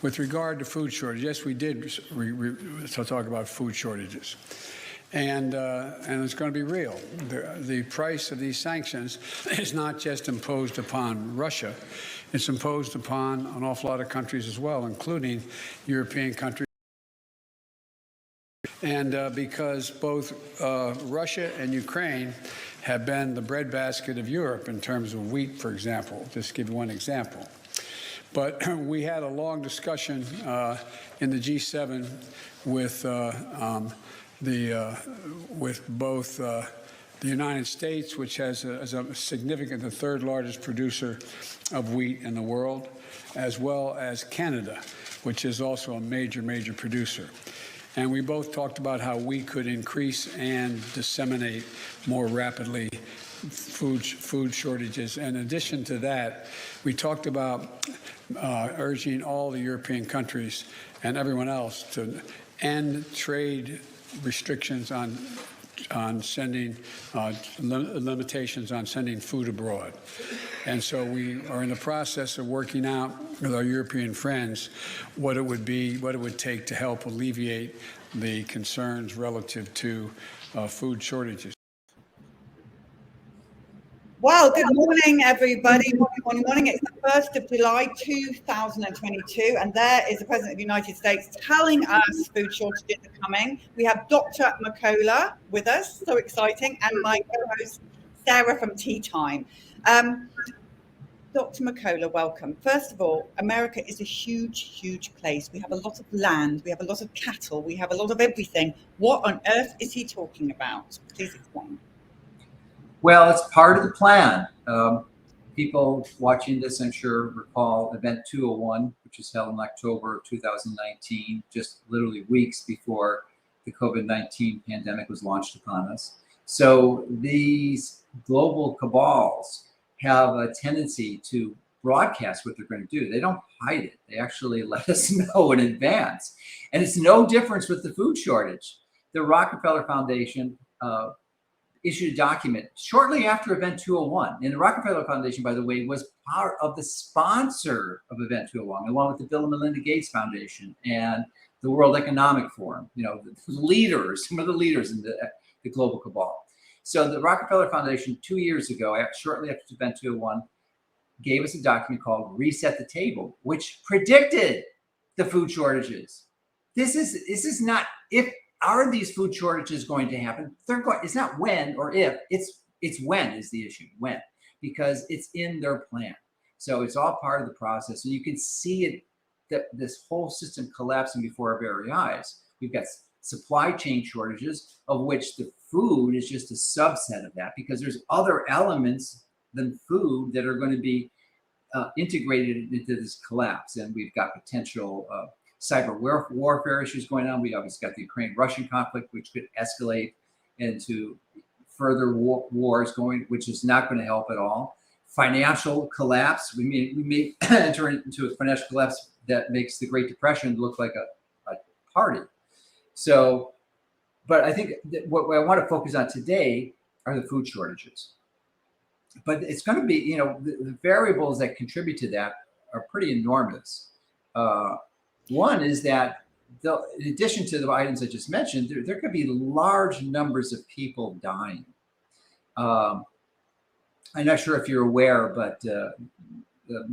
With regard to food shortage, yes, we did talk about food shortages. And it's going to be real. The price of these sanctions is not just imposed upon Russia. It's imposed upon an awful lot of countries as well, including European countries. And because both Russia and Ukraine have been the breadbasket of Europe in terms of wheat, for example, just to give you one example. But we had a long discussion in the G7 with both the United States, which has a significant, the third largest producer of wheat in the world, as well as Canada, which is also a major producer. And we both talked about how we could increase and disseminate more rapidly food shortages. And in addition to that, we talked about urging all the European countries and everyone else to end trade restrictions on sending limitations on sending food abroad. And so we are in the process of working out with our European friends what it would take to help alleviate the concerns relative to food shortages. Well, good morning, everybody. Morning. It's the 1st of July, 2022, and there is the President of the United States telling us food shortages are coming. We have Dr. Mercola with us, so exciting, and my co-host, Sarah from Tea Time. Dr. Mercola, welcome. First of all, America is a huge place. We have a lot of land, we have a lot of cattle, we have a lot of everything. What on earth is he talking about? Please explain. Well, it's part of the plan. People watching this, I'm sure, recall Event 201, which was held in October of 2019, just literally weeks before the COVID-19 pandemic was launched upon us. So these global cabals have a tendency to broadcast what they're going to do. They don't hide it. They actually let us know in advance. And it's no difference with the food shortage. The Rockefeller Foundation issued a document shortly after Event 201. And the Rockefeller Foundation, by the way, was part of the sponsor of Event 201, along with the Bill and Melinda Gates Foundation and the World Economic Forum, the leaders, some of the leaders in the global cabal. So the Rockefeller Foundation 2 years ago, shortly after Event 201, gave us a document called Reset the Table, which predicted the food shortages. This is not if. Are these food shortages going to happen? It's not when or if, it's when is the issue, when, because it's in their plan. So it's all part of the process. And you can see it, this whole system collapsing before our very eyes. We've got supply chain shortages, of which the food is just a subset of that, because there's other elements than food that are going to be integrated into this collapse. And we've got potential cyber warfare issues going on. We obviously got the Ukraine-Russian conflict, which could escalate into further wars going, which is not going to help at all. Financial collapse. We may enter into a financial collapse that makes the Great Depression look like a party. So, but I think that what I want to focus on today are the food shortages. But it's going to be, the variables that contribute to that are pretty enormous. One is that, in addition to the items I just mentioned, there could be large numbers of people dying. I'm not sure if you're aware, but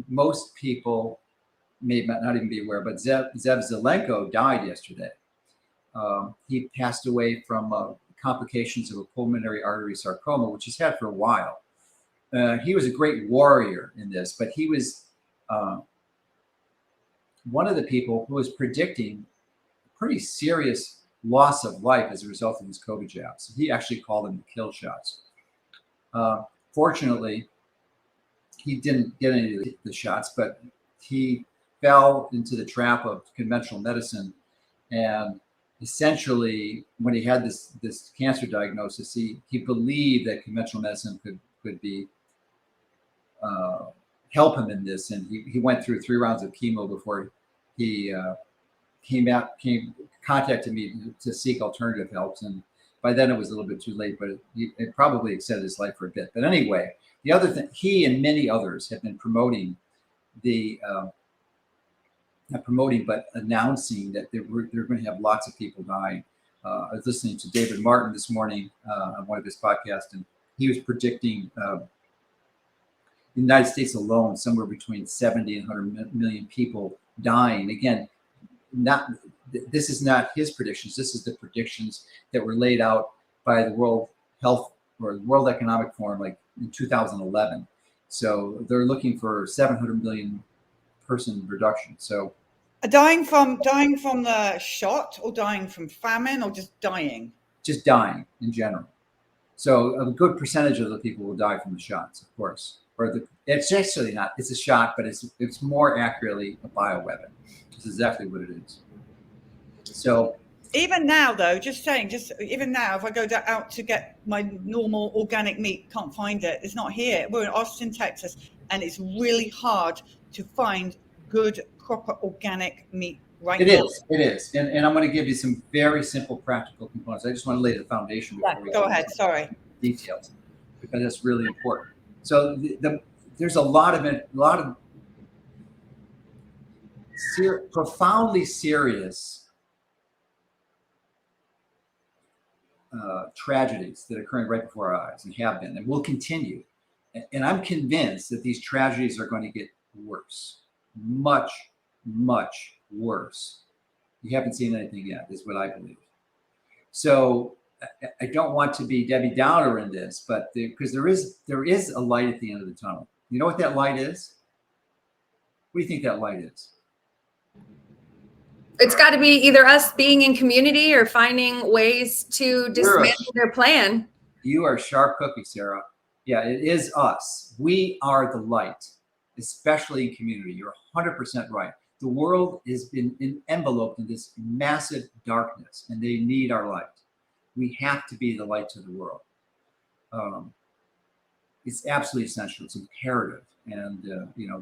most people may not even be aware, but Zev Zelenko died yesterday. He passed away from complications of a pulmonary artery sarcoma, which he's had for a while. He was a great warrior in this, but he was one of the people who was predicting pretty serious loss of life as a result of his COVID jabs. He actually called them the kill shots. Fortunately, he didn't get any of the shots, but he fell into the trap of conventional medicine, and essentially, when he had this cancer diagnosis, he believed that conventional medicine could be help him in this, and he went through 3 rounds of chemo before he contacted me to seek alternative helps, and by then it was a little bit too late, but it probably extended his life for a bit. But anyway, the other thing, he and many others have been promoting not promoting, but announcing that they're going to have lots of people dying. I was listening to David Martin this morning on one of his podcasts, and he was predicting the United States alone, somewhere between 70 and 100 million people dying. Again, this is not his predictions. This is the predictions that were laid out by the World Health or World Economic Forum, like in 2011. So they're looking for 700 million person reduction. So dying from the shot, or dying from famine, or just dying? Just dying in general. So a good percentage of the people will die from the shots, of course. It's actually not. It's a shot, but it's more accurately a bioweapon. It's exactly what it is. So even now, though, even now, if I go out to get my normal organic meat, can't find it. It's not here. We're in Austin, Texas, and it's really hard to find good, proper organic meat right now. It is. And I'm going to give you some very simple, practical components. I just want to lay the foundation before we go ahead. Sorry. Details, because that's really important. So there's a lot of profoundly serious tragedies that are occurring right before our eyes, and have been, and will continue. And I'm convinced that these tragedies are going to get worse, much, much worse. You haven't seen anything yet, is what I believe. So I don't want to be Debbie Downer in this, but because there is a light at the end of the tunnel. You know what that light is? What do you think that light is? It's got to be either us being in community or finding ways to dismantle their plan. You are a sharp cookie, Sarah. Yeah, it is us. We are the light, especially in community. You're 100% right. The world has been enveloped in this massive darkness, and they need our light. We have to be the light to the world. It's absolutely essential. It's imperative. And,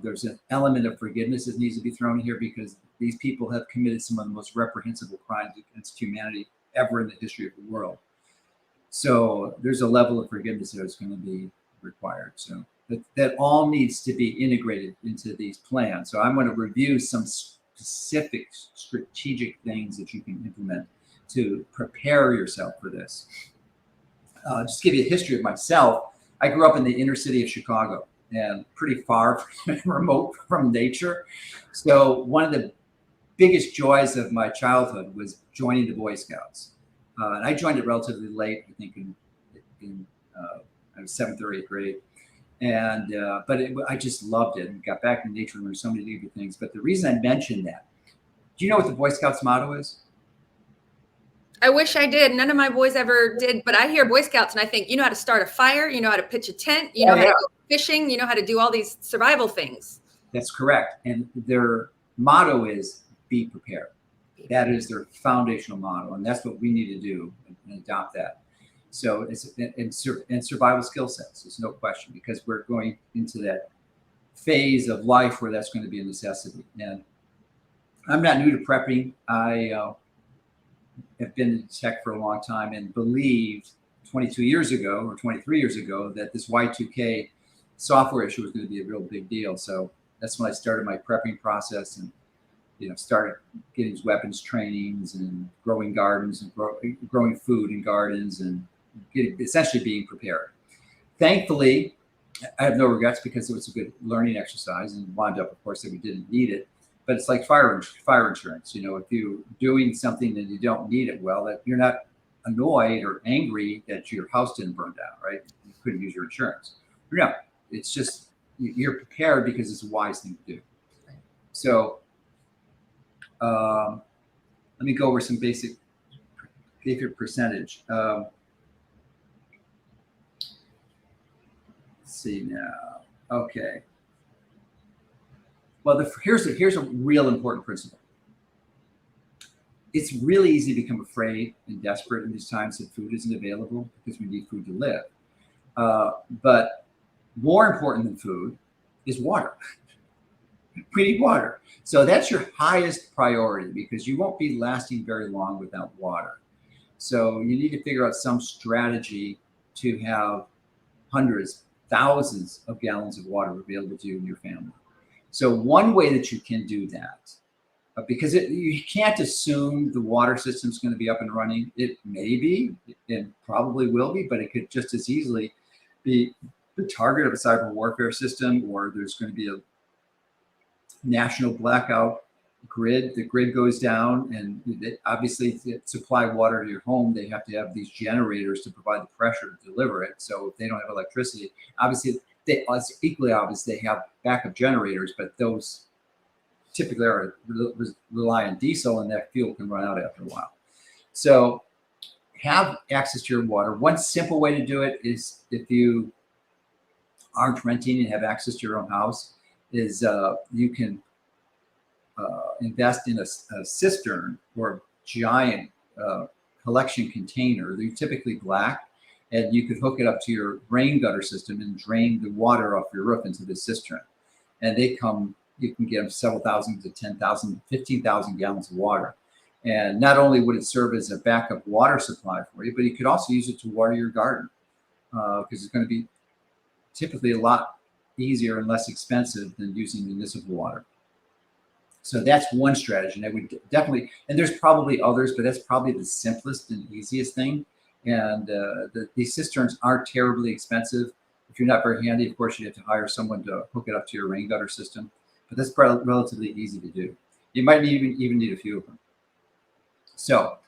there's an element of forgiveness that needs to be thrown in here, because these people have committed some of the most reprehensible crimes against humanity ever in the history of the world. So there's a level of forgiveness that is going to be required. So that all needs to be integrated into these plans. So I'm going to review some specific strategic things that you can implement to prepare yourself for this. Just to give you a history of myself, I grew up in the inner city of Chicago, and pretty far remote from nature. So one of the biggest joys of my childhood was joining the Boy Scouts. And I joined it relatively late, I think in I was 7th or 8th grade. And I just loved it, and got back in nature and learned so many different things. But the reason I mentioned that, do you know what the Boy Scouts motto is? I wish I did. None of my boys ever did, but I hear Boy Scouts and I think, you know how to start a fire, you know how to pitch a tent, you know how to go fishing, you know how to do all these survival things. That's correct. And their motto is be prepared. That is their foundational motto, and that's what we need to do and adopt that. So it's and survival skill sets, there's no question, because we're going into that phase of life where that's going to be a necessity. And I'm not new to prepping. I have been in tech for a long time and believed 22 years ago or 23 years ago that this Y2K software issue was going to be a real big deal. So that's when I started my prepping process, and started getting weapons trainings and growing gardens and growing food in gardens, and essentially being prepared. Thankfully, I have no regrets, because it was a good learning exercise, and wound up, of course, that we didn't need it. But it's like fire insurance. If you're doing something and you don't need it, well, that you're not annoyed or angry that your house didn't burn down, right? You couldn't use your insurance. No, it's just you're prepared because it's a wise thing to do. So let me go over some basic percentage. Let's see now. Okay. Well, here's a real important principle. it's really easy to become afraid and desperate in these times that food isn't available because we need food to live. But more important than food is water. We need water. So that's your highest priority because you won't be lasting very long without water. So you need to figure out some strategy to have hundreds, thousands of gallons of water available to you and your family. So one way that you can do that, because you can't assume the water system is going to be up and running. It may be, it probably will be, but it could just as easily be the target of a cyber warfare system, or there's going to be a national blackout grid. The grid goes down, and obviously to supply water to your home, they have to have these generators to provide the pressure to deliver it. So if they don't have electricity, obviously it's equally obvious they have backup generators, but those typically rely on diesel, and that fuel can run out after a while. So have access to your water. One simple way to do it is, if you aren't renting and have access to your own house, is you can invest in a cistern or giant collection container. They're typically black, and you could hook it up to your rain gutter system and drain the water off your roof into the cistern. And they come, you can get them several thousand to 10,000, 15,000 gallons of water. And not only would it serve as a backup water supply for you, but you could also use it to water your garden, because it's going to be typically a lot easier and less expensive than using municipal water. So that's one strategy. And I would definitely, and there's probably others, but that's probably the simplest and easiest thing. And these cisterns aren't terribly expensive. If you're not very handy, of course, you have to hire someone to hook it up to your rain gutter system. But that's relatively easy to do. You might even need a few of them. So,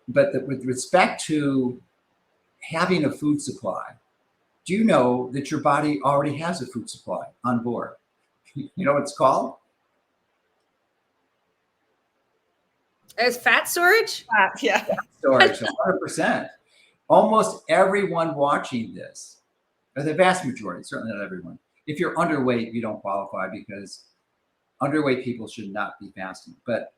with respect to having a food supply, do you know that your body already has a food supply on board? You know what it's called? As fat storage? Yeah. Storage, 100%. Almost everyone watching this, or the vast majority, certainly not everyone. If you're underweight, you don't qualify, because underweight people should not be fasting. But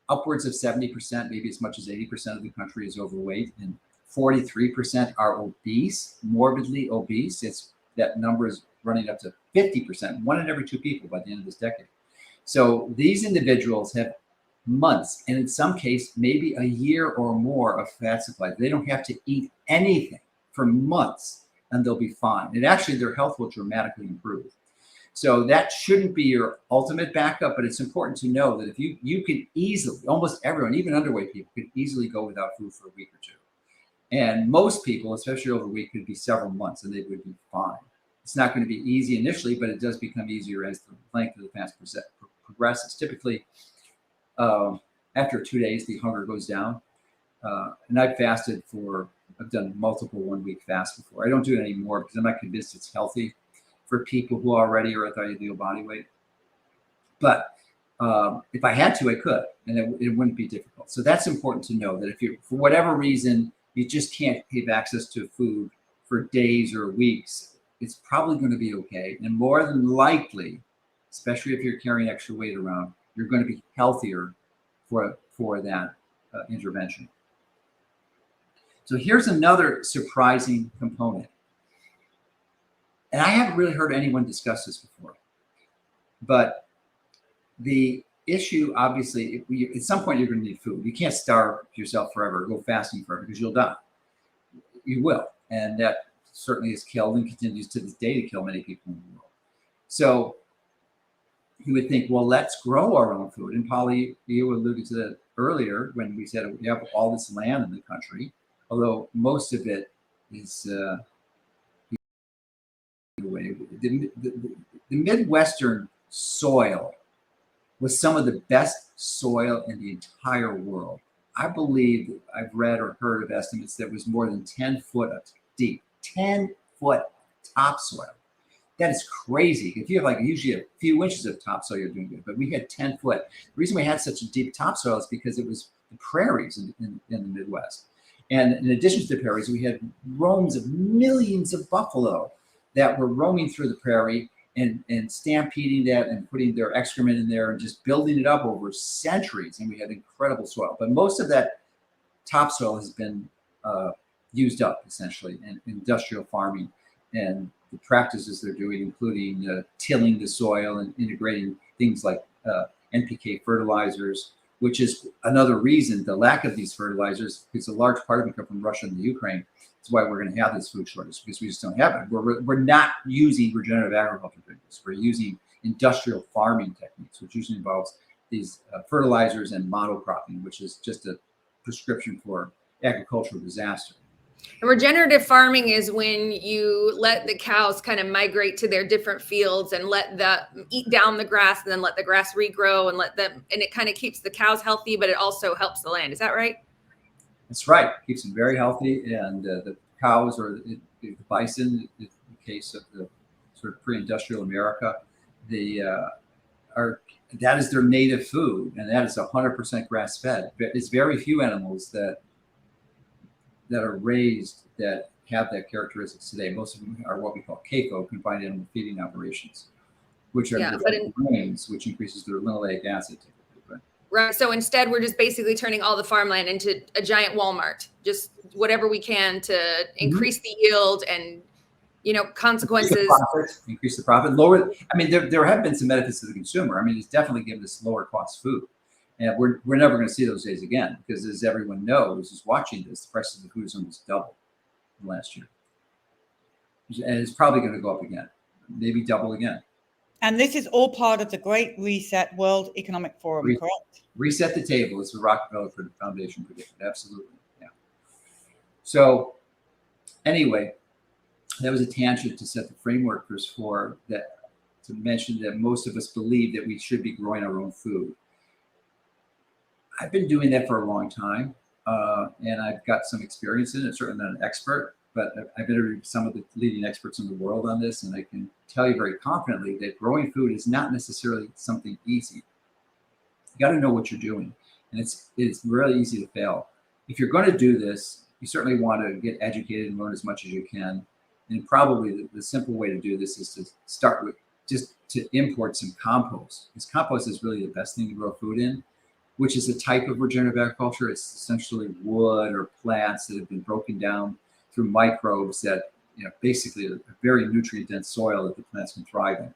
upwards of 70%, maybe as much as 80% of the country is overweight, and 43% are obese, morbidly obese. That number is running up to 50%, 1 in every 2 people by the end of this decade. So these individuals have months, and in some case, maybe a year or more of fat supply. They don't have to eat anything for months, and they'll be fine. And actually, their health will dramatically improve. So that shouldn't be your ultimate backup, but it's important to know that if you could easily, almost everyone, even underweight people, could easily go without food for a week or two. And most people, especially overweight, could be several months, and they would be fine. It's not going to be easy initially, but it does become easier as the length of the fast progresses. Typically, after 2 days, the hunger goes down. And I've done multiple 1-week fasts before. I don't do it anymore because I'm not convinced it's healthy for people who already are at their ideal body weight. But if I had to, I could, and it wouldn't be difficult. So that's important to know, that if you, for whatever reason, you just can't have access to food for days or weeks, it's probably going to be okay. And more than likely, especially if you're carrying extra weight around, you're going to be healthier for that intervention. So here's another surprising component. And I haven't really heard anyone discuss this before. But the issue, obviously, at some point you're going to need food. You can't starve yourself forever, go fasting forever, because you'll die. You will. And that certainly has killed and continues to this day to kill many people in the world. So you would think, well, let's grow our own food. And Polly, you alluded to that earlier when we said we have all this land in the country, although most of it is the Midwestern soil was some of the best soil in the entire world. I believe I've read or heard of estimates that was more than 10 foot deep, 10 foot topsoil. That is crazy. If you have usually a few inches of topsoil, you're doing good. But we had 10 foot. The reason we had such a deep topsoil is because it was the prairies in the Midwest. And in addition to the prairies, we had roams of millions of buffalo that were roaming through the prairie. and stampeding that and putting their excrement in there and just building it up over centuries. And we had incredible soil. But most of that topsoil has been used up essentially in industrial farming and the practices they're doing, including tilling the soil and integrating things like NPK fertilizers, which is another reason the lack of these fertilizers, because a large part of them come from Russia and the Ukraine. That's why we're going to have this food shortage, because we just don't have it. We're not using regenerative agriculture techniques. We're using industrial farming techniques, which usually involves these fertilizers and monocropping, which is just a prescription for agricultural disaster. And regenerative farming is when you let the cows kind of migrate to their different fields and let them eat down the grass and then let the grass regrow and and it kind of keeps the cows healthy, but it also helps the land. Is that right? That's right. Keeps them very healthy. And the cows or the bison, in the case of the sort of pre-industrial America, that is their native food. And that is 100% grass-fed. It's very few animals that are raised that have that characteristics today. Most of them are what we call CAFO, confined animal feeding operations, which are grains, which increases their linoleic acid typically. Right. So instead, we're just basically turning all the farmland into a giant Walmart, just whatever we can to increase the yield and, consequences. Increase the profit. Lower. I mean, there have been some benefits to the consumer. I mean, it's definitely given us lower cost food. And we're never going to see those days again, because as everyone knows who's watching this, the prices of food has almost doubled from last year. And it's probably going to go up again, maybe double again. And this is all part of the Great Reset World Economic Forum, correct? Reset the table, as the Rockefeller Foundation predicted. Absolutely. Yeah. So anyway, that was a tangent to set the framework for that, to mention that most of us believe that we should be growing our own food. I've been doing that for a long time, and I've got some experience in it. Certainly not an expert, but I've interviewed some of the leading experts in the world on this, and I can tell you very confidently that growing food is not necessarily something easy. You got to know what you're doing, and it's really easy to fail. If you're going to do this, you certainly want to get educated and learn as much as you can. And probably the simple way to do this is to start with just to import some compost, because compost is really the best thing to grow food in, which is a type of regenerative agriculture. It's essentially wood or plants that have been broken down through microbes that, basically a very nutrient-dense soil that the plants can thrive in.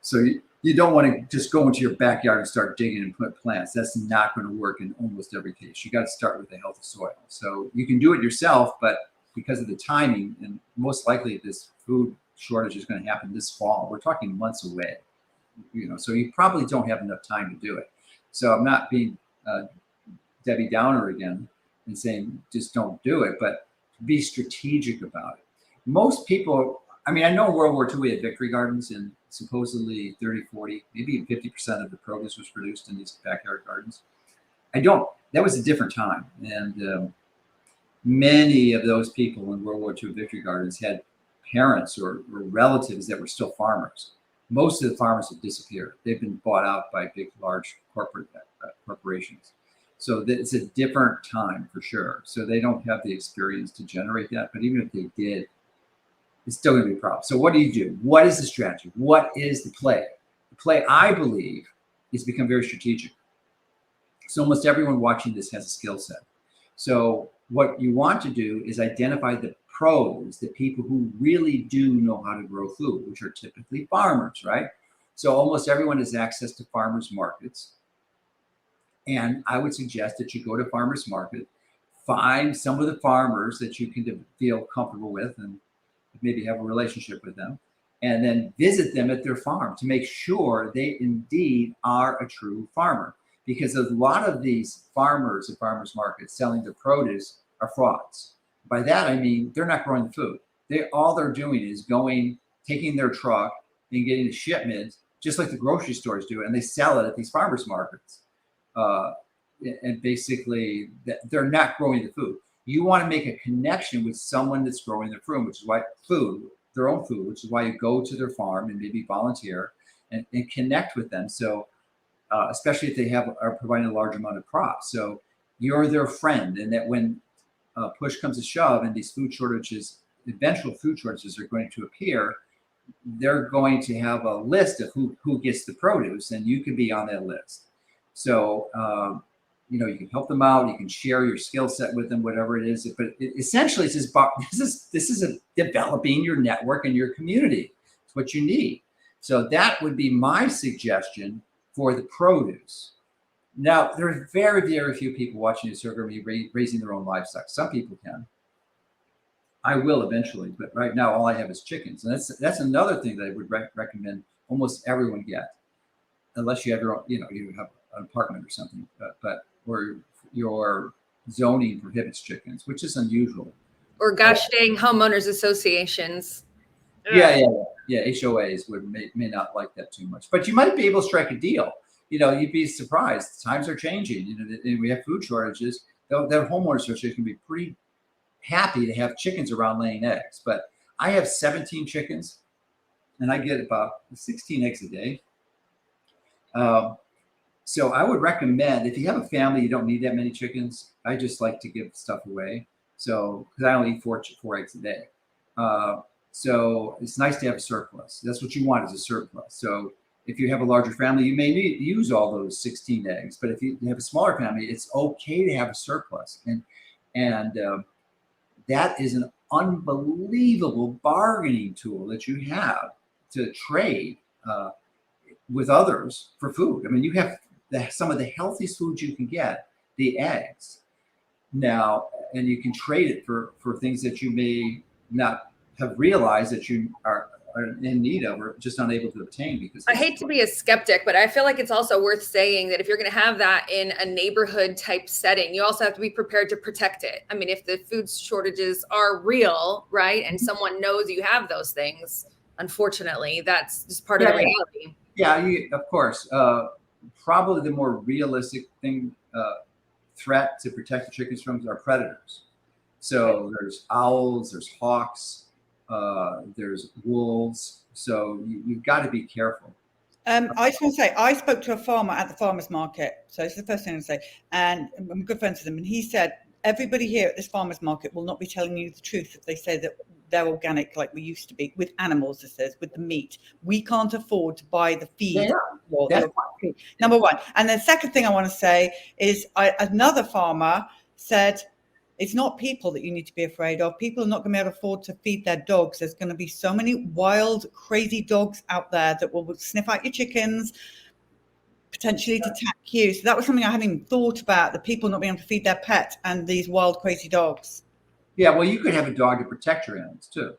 So you don't want to just go into your backyard and start digging and put plants. That's not going to work in almost every case. You got to start with a healthy soil. So you can do it yourself, but because of the timing, and most likely this food shortage is going to happen this fall. We're talking months away, so you probably don't have enough time to do it. So I'm not being Debbie Downer again and saying just don't do it, but be strategic about it. Most people, I know in World War II we had victory gardens, and supposedly 30, 40, maybe even 50% of the produce was produced in these backyard gardens. That was a different time. And many of those people in World War II victory gardens had parents or relatives that were still farmers. Most of the farmers have disappeared. They've been bought out by big, large corporations. So it's a different time for sure. So they don't have the experience to generate that. But even if they did, it's still going to be a problem. So what do you do? What is the strategy? What is the play? The play, I believe, is become very strategic. So almost everyone watching this has a skill set. So what you want to do is identify the pros, the people who really do know how to grow food, which are typically farmers, right? So almost everyone has access to farmers markets. And I would suggest that you go to farmers market, find some of the farmers that you can feel comfortable with and maybe have a relationship with them, and then visit them at their farm to make sure they indeed are a true farmer. Because a lot of these farmers at farmers markets selling their produce are frauds. By that, I mean, they're not growing the food. All they're doing is taking their truck and getting a shipment, just like the grocery stores do, and they sell it at these farmers markets. And basically, they're not growing the food. You want to make a connection with someone that's growing their food, which is why their own food, which is why you go to their farm and maybe volunteer and connect with them. So, especially if they are providing a large amount of crops. So you're their friend, and that when push comes to shove and these eventual food shortages are going to appear, they're going to have a list of who gets the produce, and you could be on that list. So, you can help them out. You can share your skill set with them, whatever it is. But essentially, it's just this is developing your network and your community. It's what you need. So that would be my suggestion for the produce. Now, there are very, very few people watching this who are going to be raising their own livestock. Some people can. I will eventually, but right now all I have is chickens, and that's another thing that I would recommend almost everyone get, unless you have your own, you have an apartment or something, but where your zoning prohibits chickens, which is unusual. Or gosh dang homeowners associations. Yeah. HOAs may not like that too much, but you might be able to strike a deal. You'd be surprised. Times are changing. And we have food shortages. That homeowners association can be pretty happy to have chickens around laying eggs. But I have 17 chickens, and I get about 16 eggs a day. So I would recommend, if you have a family, you don't need that many chickens. I just like to give stuff away. So, because I only eat four eggs a day. So it's nice to have a surplus. That's what you want, is a surplus. So if you have a larger family, you may use all those 16 eggs. But if you have a smaller family, it's okay to have a surplus. And that is an unbelievable bargaining tool that you have to trade with others for food. I mean, you have some of the healthiest foods you can get, the eggs now, and you can trade it for things that you may not have realized that you are in need of or just unable to obtain. Because I hate to be a skeptic, but I feel like it's also worth saying that if you're going to have that in a neighborhood type setting, you also have to be prepared to protect it. I mean, if the food shortages are real, right, and someone knows you have those things, unfortunately, that's just part of the reality. Yeah, of course. Probably the more realistic threat to protect the chickens from are predators. So there's owls, there's hawks, there's wolves. So you've got to be careful. I just want to say, I spoke to a farmer at the farmer's market. So it's the first thing I say. And I'm good friends with him. And he said, everybody here at this farmer's market will not be telling you the truth if they say that they're organic like we used to be with animals, this is, with the meat. We can't afford to buy the feed. Number one. And the second thing I want to say is another farmer said, it's not people that you need to be afraid of. People are not going to be able to afford to feed their dogs. There's going to be so many wild, crazy dogs out there that will sniff out your chickens, potentially to attack you. So that was something I hadn't even thought about, the people not being able to feed their pet and these wild, crazy dogs. Yeah, well, you could have a dog to protect your animals too.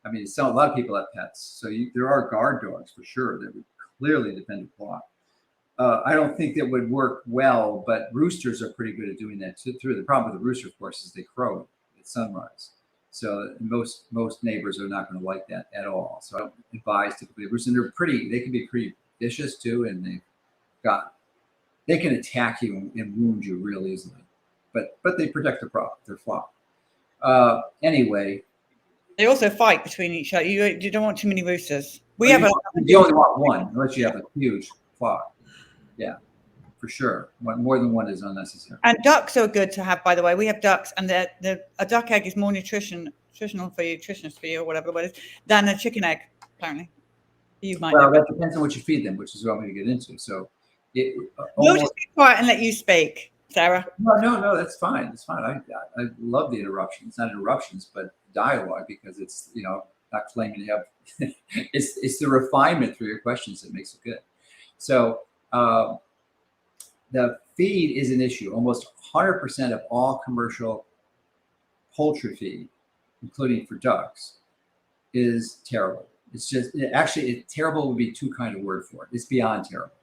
I mean, a lot of people have pets. So there are guard dogs for sure that would clearly defend a flock. I don't think that would work well, but roosters are pretty good at doing that too. The problem with the rooster, of course, is they crow at sunrise. So most neighbors are not going to like that at all. So I don't advise typically a rooster. And they can be pretty vicious too, and they can attack you and wound you real easily. But they protect their flock. Anyway. They also fight between each other. You don't want too many roosters. You only want one, unless you have a huge flock. Yeah, for sure. More than one is unnecessary. And ducks are good to have, by the way. We have ducks, and a duck egg is more nutritional for you, or whatever it is, than a chicken egg, apparently. That depends on what you feed them, which is what I'm going to get into. So, we'll just be quiet and let you speak, Sarah. No, that's fine. It's fine. I love the interruptions, not interruptions, but dialogue, because it's not claiming to have. it's the refinement through your questions that makes it good. So. The feed is an issue. Almost 100% of all commercial poultry feed, including for ducks, is terrible. It's just terrible would be too kind of word for it. It's beyond terrible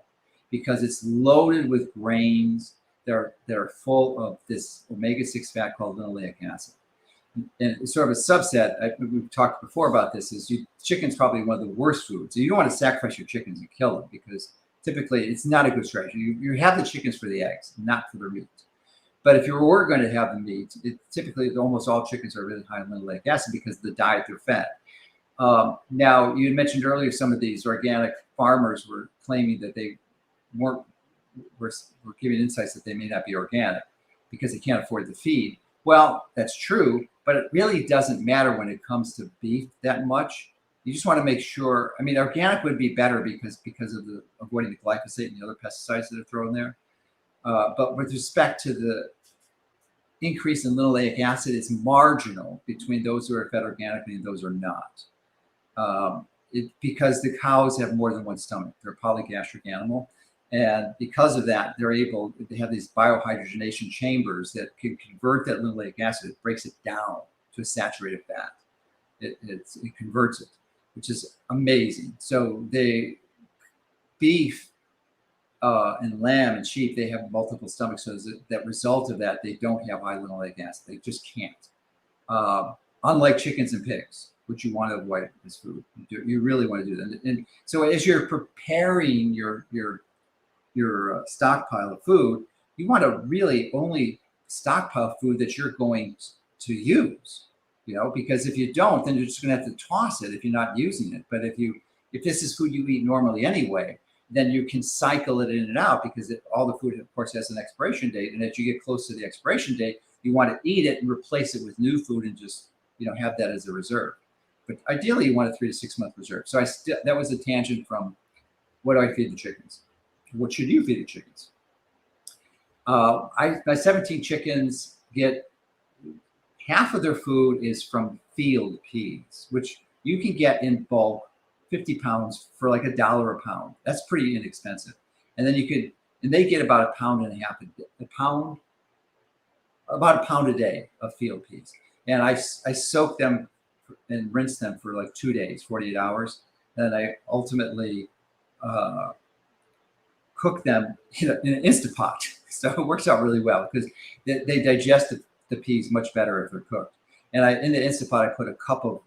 because it's loaded with grains that are full of this omega-6 fat called linoleic acid. And sort of a subset, we've talked before about this, is chicken's probably one of the worst foods. So you don't want to sacrifice your chickens and kill them, because typically it's not a good strategy. You have the chickens for the eggs, not for the meat. But if you were going to have the meat, typically almost all chickens are really high in linoleic acid because of the diet they're fed. Now, you had mentioned earlier some of these organic farmers were claiming that they were giving insights that they may not be organic because they can't afford the feed. Well, that's true, but it really doesn't matter when it comes to beef that much. you just want to make sure. I mean, organic would be better because of the avoiding the glyphosate and the other pesticides that are thrown there. But with respect to the increase in linoleic acid, it's marginal between those who are fed organically and those who are not. Because the cows have more than one stomach. They're a polygastric animal. And because of that, they have these biohydrogenation chambers that can convert that linoleic acid. It breaks it down to a saturated fat. It converts it, which is amazing. So beef and lamb and sheep, they have multiple stomachs. So that result of that, they don't have high linoleic acid. They just can't. Unlike chickens and pigs, which you want to avoid as food. You really want to do that. And so as you're preparing your stockpile of food, you want to really only stockpile food that you're going to use, because if you don't, then you're just going to have to toss it if you're not using it. But if this is food you eat normally anyway, then you can cycle it in and out, because all the food, of course, has an expiration date. And as you get close to the expiration date, you want to eat it and replace it with new food and just have that as a reserve. But ideally, you want a 3 to 6 month reserve. So that was a tangent from what do I feed the chickens? What should you feed the chickens? My 17 chickens get half of their food is from field peas, which you can get in bulk, 50 pounds for like $1 a pound. That's pretty inexpensive. And then they get about 1.5 pounds about a pound a day of field peas. And I soak them and rinse them for like 2 days, 48 hours. And I ultimately cook them in an Instapot. So it works out really well because they digest the peas much better if they're cooked. And in the Instapot, I put a cup of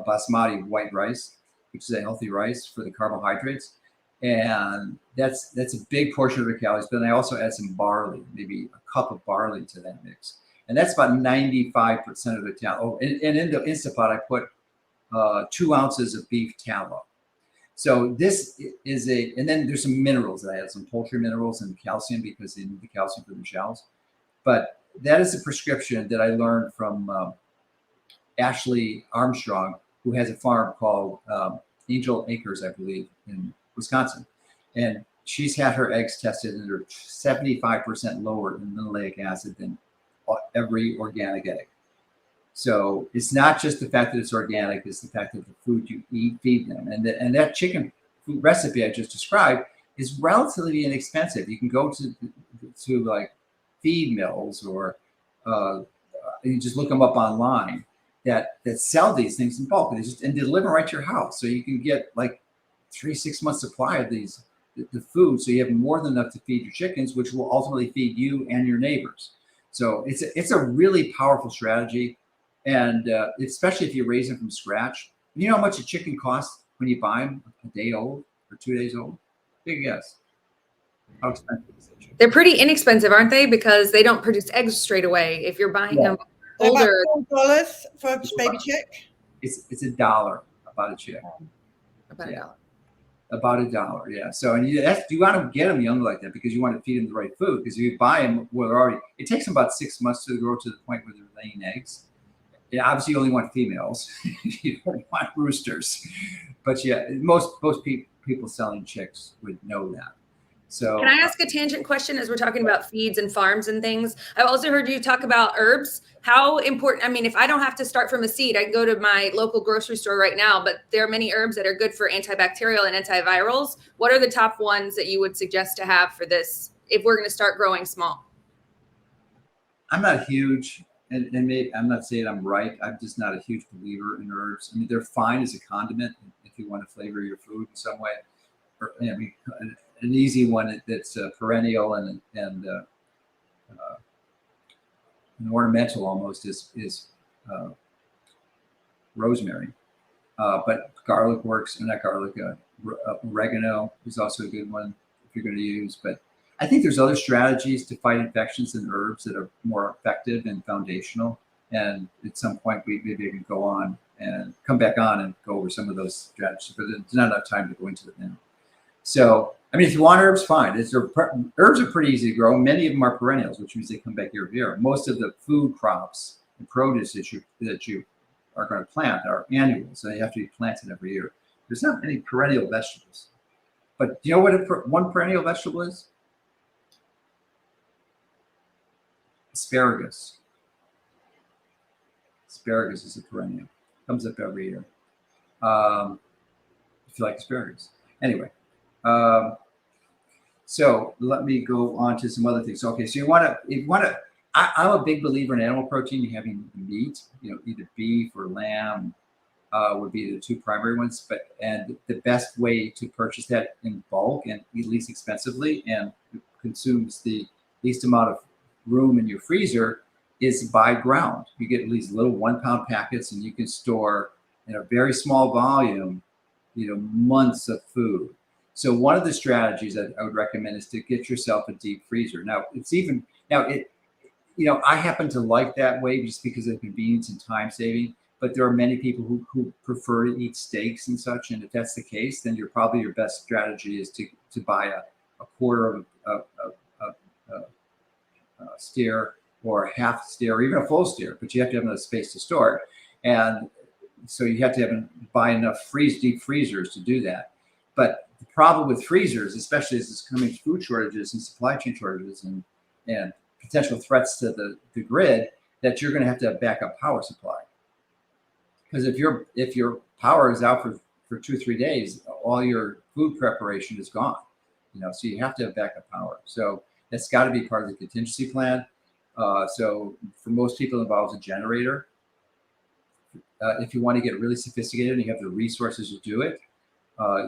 basmati white rice, which is a healthy rice for the carbohydrates. And that's a big portion of the calories. But then I also add some barley, maybe a cup of barley to that mix. And that's about 95% of the tallow. Oh, and in the Instapot, I put 2 ounces of beef tallow. So this is and then there's some minerals that I add, some poultry minerals and calcium, because they need the calcium for the shells. But that is a prescription that I learned from Ashley Armstrong, who has a farm called Angel Acres, I believe, in Wisconsin. And she's had her eggs tested, and they're 75% lower in linoleic acid than every organic egg. So it's not just the fact that it's organic, it's the fact that the food you eat, feed them. And that chicken food recipe I just described is relatively inexpensive. You can go to like feed mills, or you just look them up online that sell these things in bulk, and deliver right to your house. So you can get like 3-6 months supply of the food. So you have more than enough to feed your chickens, which will ultimately feed you and your neighbors. So it's a really powerful strategy. And especially if you raise them from scratch. You know how much a chicken costs when you buy them a day old or 2 days old? Big guess. How expensive is that chicken? They're pretty inexpensive, aren't they? Because they don't produce eggs straight away. If you're buying them older, about $4 for a baby chick. It's $1 about a chick. about $1. About $1, yeah. So you want to get them young like that, because you want to feed them the right food. Because if you buy them, it takes them about 6 months to grow to the point where they're laying eggs. Yeah, obviously you only want females. You don't want roosters. But yeah, most people selling chicks would know that. So can I ask a tangent question as we're talking about feeds and farms and things? I've also heard you talk about herbs. How important, I mean, if I don't have to start from a seed, I can go to my local grocery store right now, but there are many herbs that are good for antibacterial and antivirals. What are the top ones that you would suggest to have for this if we're going to start growing small? I'm not huge, and maybe I'm not saying I'm right. I'm just not a huge believer in herbs. I mean, they're fine as a condiment if you want to flavor your food in some way. Or, I mean, an easy one that's perennial and an ornamental almost is rosemary. But garlic works, and not garlic. Oregano is also a good one if you're going to use. But I think there's other strategies to fight infections in herbs that are more effective and foundational. And at some point, maybe I can go on and come back on and go over some of those strategies. But there's not enough time to go into it now. So, I mean, if you want herbs, fine. Herbs are pretty easy to grow. Many of them are perennials, which means they come back year over year. Most of the food crops and produce that you are going to plant are annual, so they have to be planted every year. There's not many perennial vegetables. But do you know what one perennial vegetable is? Asparagus. Asparagus is a perennial. Comes up every year. If you like asparagus. Anyway, so let me go on to some other things. Okay, so I'm a big believer in animal protein, having meat, either beef or lamb would be the two primary ones. And the best way to purchase that in bulk and least expensively and consumes the least amount of room in your freezer is buy ground. You get these little 1 pound packets, and you can store in a very small volume, months of food. So one of the strategies that I would recommend is to get yourself a deep freezer. Now I happen to like that way just because of convenience and time saving. But there are many people who prefer to eat steaks and such. And if that's the case, then your best strategy is to buy a quarter of a steer or a half steer or even a full steer, but you have to have enough space to store it. And so you have to buy enough deep freezers to do that. But the problem with freezers, especially as it's coming food shortages and supply chain shortages and potential threats to the grid, that you're going to have backup power supply. Because if your power is out for 2 or 3 days, all your food preparation is gone. So you have to have backup power. So that's got to be part of the contingency plan. So for most people, it involves a generator. If you want to get really sophisticated and you have the resources to do it,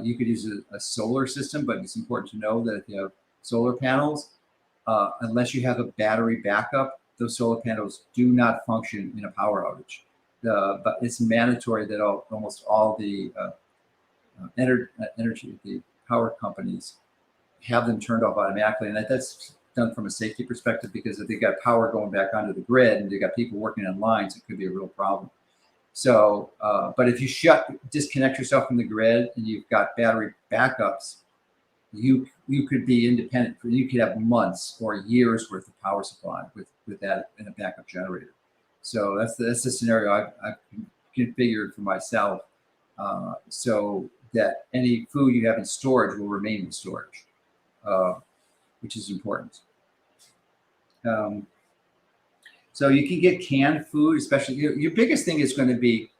you could use a solar system, but it's important to know that if you have solar panels, unless you have a battery backup, those solar panels do not function in a power outage. But it's mandatory that almost all the the power companies have them turned off automatically. And that's done from a safety perspective, because if they got power going back onto the grid and they got people working on lines, it could be a real problem. So, but if you disconnect yourself from the grid and you've got battery backups, you could be independent. You could have months or years worth of power supply with that in a backup generator. So that's the scenario I've configured for myself, so that any food you have in storage will remain in storage, which is important. So you can get canned food, especially your biggest thing is going to be,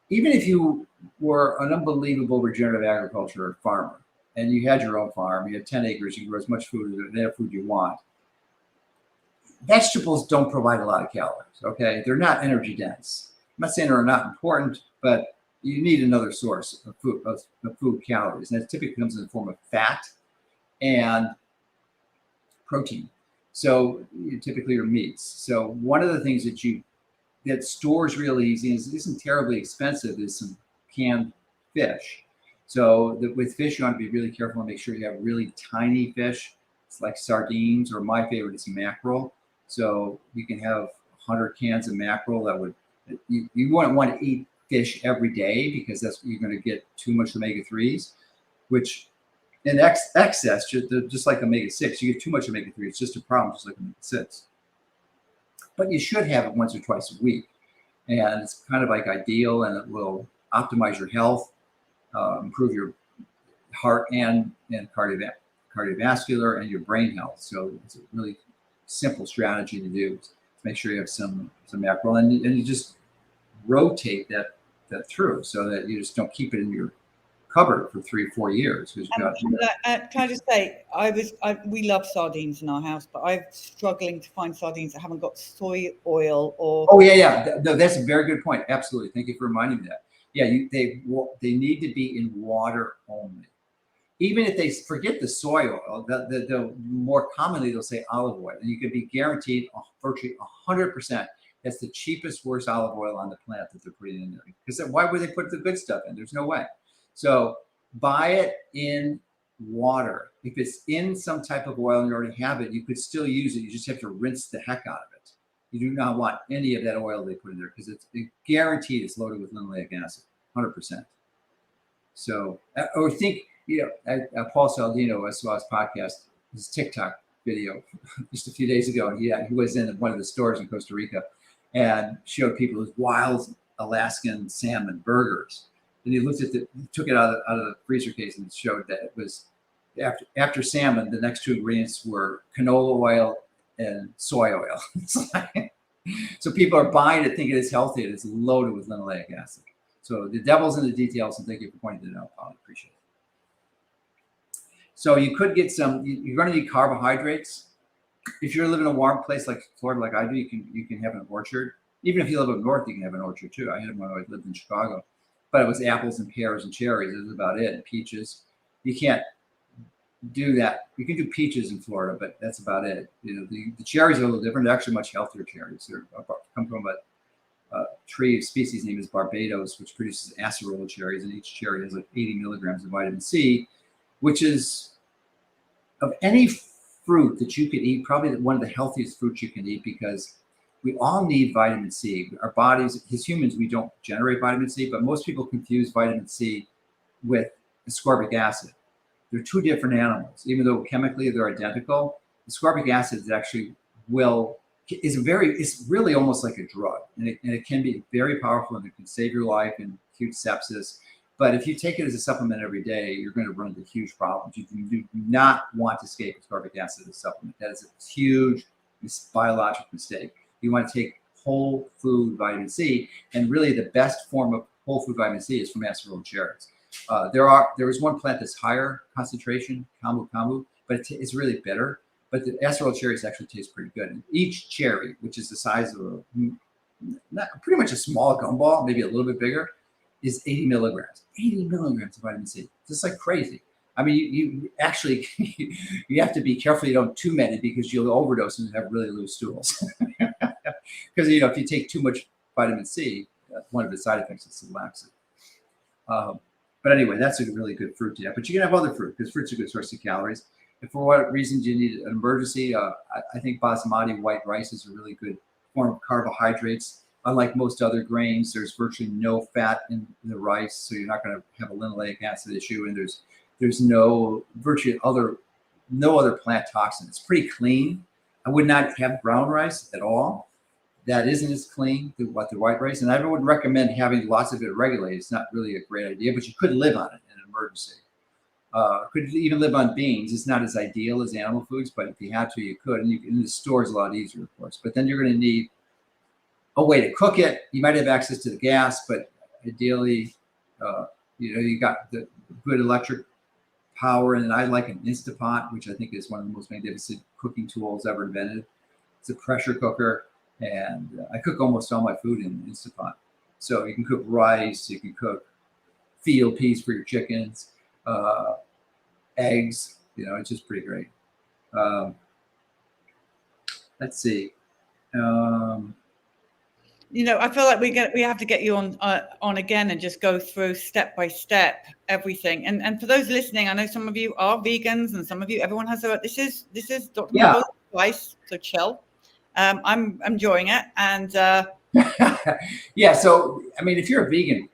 even if you were an unbelievable regenerative agriculture farmer and you had your own farm, you had 10 acres, you grow as much food you want. Vegetables don't provide a lot of calories, okay? They're not energy dense. I'm not saying they're not important, but you need another source of food calories. And it typically comes in the form of fat and protein. So typically your meats. So one of the things that stores really easy and isn't terribly expensive is some canned fish. So with fish, you want to be really careful and make sure you have really tiny fish. It's like sardines, or my favorite is mackerel. So you can have 100 cans of mackerel. You wouldn't want to eat fish every day, because you're going to get too much omega-3s, which in excess, just like omega-6, you get too much omega-3. It's just a problem, just like omega-6. But you should have it once or twice a week. And it's kind of like ideal, and it will optimize your health, improve your heart and cardiovascular and your brain health. So it's a really simple strategy to do, to make sure you have some mackerel, and you just rotate that through, so that you just don't keep it in your cupboard for 3 or 4 years. Can I just say, we love sardines in our house, but I'm struggling to find sardines that haven't got soy oil or. Oh yeah. No, that's a very good point. Absolutely, thank you for reminding me that. Yeah, they need to be in water only. Even if they forget the soy oil, they'll more commonly they'll say olive oil, and you can be guaranteed virtually 100% that's the cheapest, worst olive oil on the planet that they're putting in there. Because why would they put the good stuff in? There's no way. So buy it in water. If it's in some type of oil and you already have it, you could still use it. You just have to rinse the heck out of it. You do not want any of that oil they put in there, because it's guaranteed it's loaded with linoleic acid, 100%. So, or think, Paul Saldino, I saw his podcast, his TikTok video just a few days ago, and he was in one of the stores in Costa Rica, and showed people those wild Alaskan salmon burgers. And he took it out of the freezer case and showed that it was after salmon, the next two ingredients were canola oil and soy oil. So people are buying it thinking it's healthy, and it's loaded with linoleic acid. So the devil's in the details, and thank you for pointing it out, Paul. I appreciate it. So you could get you're going to need carbohydrates. If you're living in a warm place like Florida, like I do, you can have an orchard. Even if you live up north, you can have an orchard too. I had one when I lived in Chicago, but it was apples and pears and cherries. That was about it, and peaches. You can't do that. You can do peaches in Florida, but that's about it. The cherries are a little different. They're actually much healthier cherries. They come from a tree species named as Barbados, which produces acerola cherries, and each cherry has like 80 milligrams of vitamin C, which is, of any fruit that you could eat, probably one of the healthiest fruits you can eat, because we all need vitamin C. Our bodies, as humans, we don't generate vitamin C, but most people confuse vitamin C with ascorbic acid. They're two different animals, even though chemically they're identical. Ascorbic acid is actually it's really almost like a drug, and it can be very powerful, and it can save your life in acute sepsis. But if you take it as a supplement every day, you're going to run into huge problems. You do not want to escape ascorbic acid as a supplement. That is a huge biological mistake. You want to take whole food vitamin C, and really the best form of whole food vitamin C is from acerola cherries. There is one plant that's higher concentration, camu, but it's really bitter. But the acerola cherries actually taste pretty good. And each cherry, which is the size of pretty much a small gumball, maybe a little bit bigger, is 80 milligrams. 80 milligrams of vitamin C, just like crazy. I mean, you actually you have to be careful you don't too many, because you'll overdose and have really loose stools. Because if you take too much vitamin C, one of the side effects is laxity. But anyway, that's a really good fruit to have. But you can have other fruit, because fruit's a good source of calories. If for what reasons you need an emergency, I think basmati white rice is a really good form of carbohydrates. Unlike most other grains, there's virtually no fat in the rice, so you're not going to have a linoleic acid issue, and there's no other plant toxin. It's pretty clean. I would not have brown rice at all. That isn't as clean as what the white rice, and I would recommend having lots of it regularly. It's not really a great idea, but you could live on it in an emergency. Could even live on beans. It's not as ideal as animal foods, but if you had to, you could. And in the store is a lot easier, of course. But then you're going to need a way to cook it. You might have access to the gas, but ideally, you got the good electric power. And I like an Instapot, which I think is one of the most magnificent cooking tools ever invented. It's a pressure cooker, and I cook almost all my food in Instapot. So you can cook rice, you can cook field peas for your chickens, eggs. It's just pretty great. Let's see. I feel like we have to get you on again and just go through step by step everything. And for those listening, I know some of you are vegans, and some of you, everyone has this is Dr. Mercola's advice, so chill. I'm enjoying it, and yeah. So I mean, if you're a vegan,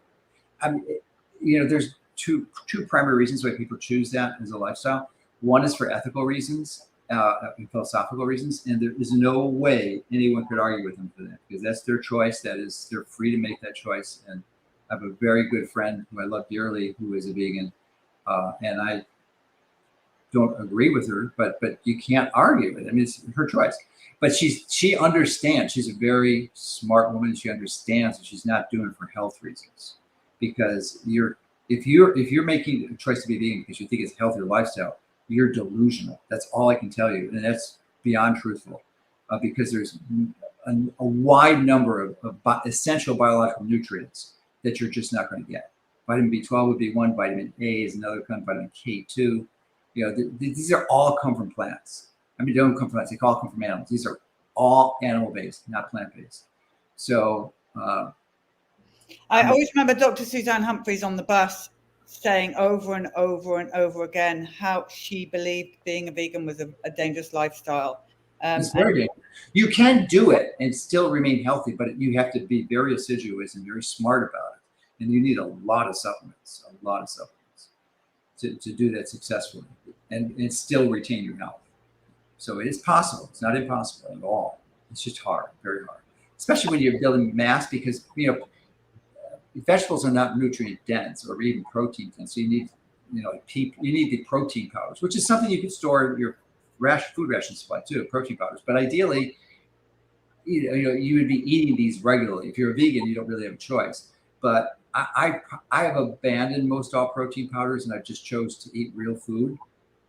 there's two primary reasons why people choose that as a lifestyle. One is for ethical reasons, and philosophical reasons, and there is no way anyone could argue with them for that, because that's their choice. They're free to make that choice. And I have a very good friend who I love dearly who is a vegan, and I don't agree with her, but you can't argue it. I mean, it's her choice. But she understands. She's a very smart woman. She understands that she's not doing it for health reasons, because if you're making a choice to be vegan because you think it's a healthier lifestyle, you're delusional. That's all I can tell you, and that's beyond truthful, because there's a wide number of essential biological nutrients that you're just not going to get. Vitamin B12 would be one. Vitamin A is another kind. Vitamin K2. These are all come from plants. I mean, they don't come from plants. They all come from animals. These are all animal-based, not plant-based. So I always remember Dr. Suzanne Humphreys on the bus saying over and over and over again how she believed being a vegan was a dangerous lifestyle. It's very dangerous. You can do it and still remain healthy, but you have to be very assiduous and very smart about it. And you need a lot of supplements to do that successfully and still retain your health. So it is possible. It's not impossible at all. It's just hard, very hard. especially when you're building mass, because vegetables are not nutrient dense or even protein dense. So you need you need the protein powders, which is something you can store in your food ration supply too, protein powders. But ideally, you would be eating these regularly. If you're a vegan, you don't really have a choice. But I have abandoned most all protein powders, and I just chose to eat real food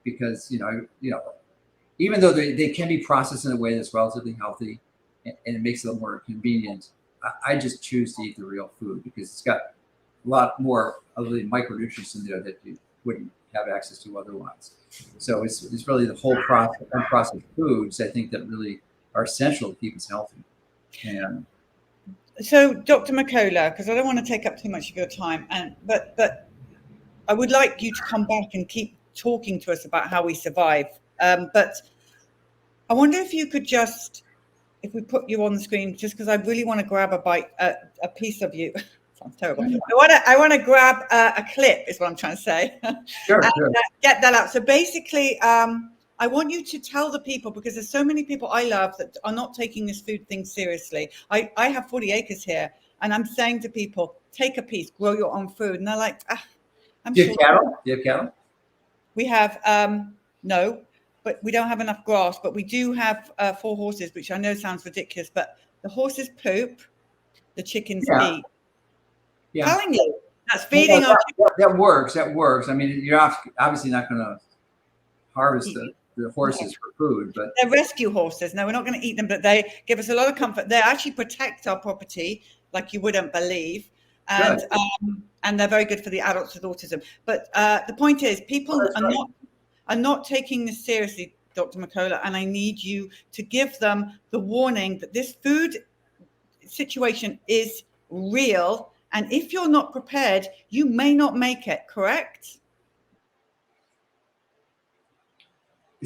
because even though they can be processed in a way that's relatively healthy and it makes it a little more convenient, I just choose to eat the real food because it's got a lot more of the micronutrients in there that you wouldn't have access to otherwise. So it's really the whole process, unprocessed foods, I think, that really are essential to keep us healthy. And so, Dr. Mercola, because I don't want to take up too much of your time, but I would like you to come back and keep talking to us about how we survive. But I wonder if you could just, if we put you on the screen, just because I really want to grab a piece of you. Sounds terrible. I want to grab a clip, is what I'm trying to say. sure. Get that up. So basically, I want you to tell the people, because there's so many people I love that are not taking this food thing seriously. I have 40 acres here, and I'm saying to people, take a piece, grow your own food. And they're like, I'm Do you sure. have cattle? Do you have cattle? We have, no, but we don't have enough grass. But we do have 4 horses, which I know sounds ridiculous, but the horses poop, the chickens eat. Yeah. Telling you, that's feeding our chickens. That works. That works. I mean, you're obviously not going to harvest the horses for food, but they're rescue horses. No, we're not going to eat them, but they give us a lot of comfort. They actually protect our property like you wouldn't believe. And they're very good for the adults with autism. But the point is, people are not taking this seriously, Dr. Mercola, and I need you to give them the warning that this food situation is real. And if you're not prepared, you may not make it, correct?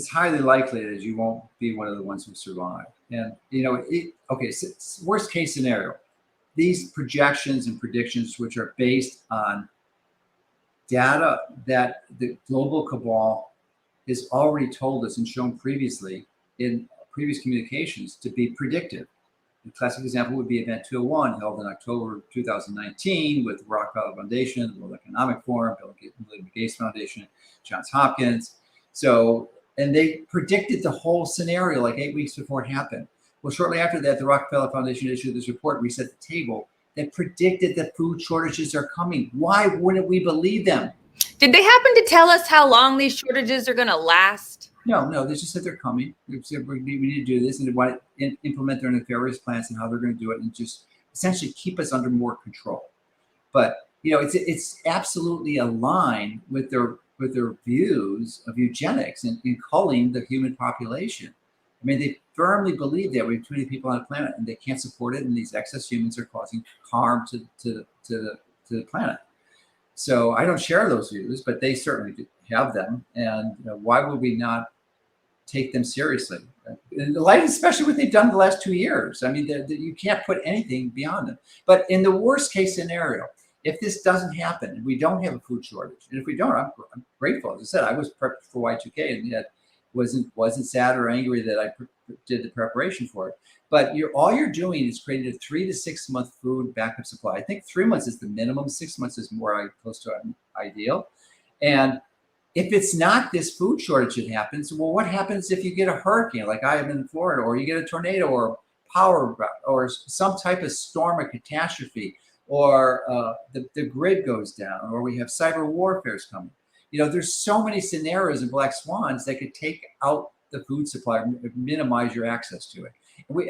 it's highly likely that you won't be one of the ones who survive. And, so worst case scenario, these projections and predictions, which are based on data that the global cabal has already told us and shown previously in previous communications to be predictive. The classic example would be Event 201, held in October 2019 with the Rockefeller Foundation, the World Economic Forum, Bill and Gates Foundation, Johns Hopkins. So, and they predicted the whole scenario like 8 weeks before it happened. Well, shortly after that, the Rockefeller Foundation issued this report, Reset the Table, that predicted that food shortages are coming. Why wouldn't we believe them? Did they happen to tell us how long these shortages are going to last? No, they just said they're coming. They said we need to do this, and they want to implement their nefarious plans and how they're going to do it, and just essentially keep us under more control. But it's absolutely aligned with their views of eugenics and culling the human population. I mean, they firmly believe that we have too many people on the planet, and they can't support it, and these excess humans are causing harm to the planet. So I don't share those views, but they certainly do have them. And why would we not take them seriously? In light, especially what they've done the last 2 years. I mean, you can't put anything beyond them. But in the worst case scenario, if this doesn't happen, and we don't have a food shortage, and if we don't, I'm grateful. As I said, I was prepped for Y2K, and yet wasn't sad or angry that I did the preparation for it. But all you're doing is creating a 3 to 6 month food backup supply. I think 3 months is the minimum. 6 months is more close to ideal. And if it's not this food shortage that happens, well, what happens if you get a hurricane like I am in Florida, or you get a tornado or power or some type of storm or catastrophe, or the grid goes down, or we have cyber warfare coming? There's so many scenarios in black swans that could take out the food supply, minimize your access to it.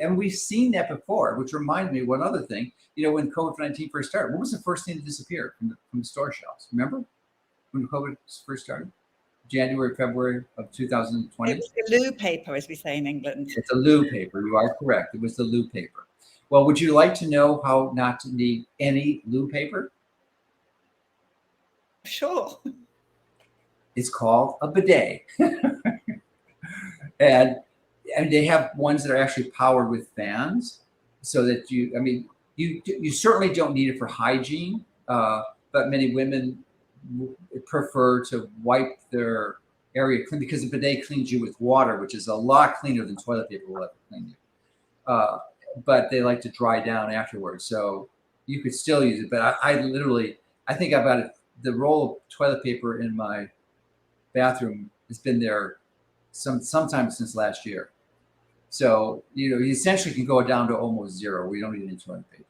And we've seen that before, which reminds me of one other thing. When COVID-19 first started, what was the first thing to disappear from the store shelves? Remember when COVID first started? January, February of 2020? It was the loo paper, as we say in England. It's a loo paper. You are correct. It was the loo paper. Well, would you like to know how not to need any loo paper? Sure. It's called a bidet. and they have ones that are actually powered with fans, so that you certainly don't need it for hygiene, but many women prefer to wipe their area clean, because the bidet cleans you with water, which is a lot cleaner than toilet paper will ever clean you. but they like to dry down afterwards. So you could still use it. But I literally, I think I've got the roll of toilet paper in my bathroom has been there sometime since last year. So, you essentially can go down to almost zero. We don't need any toilet paper.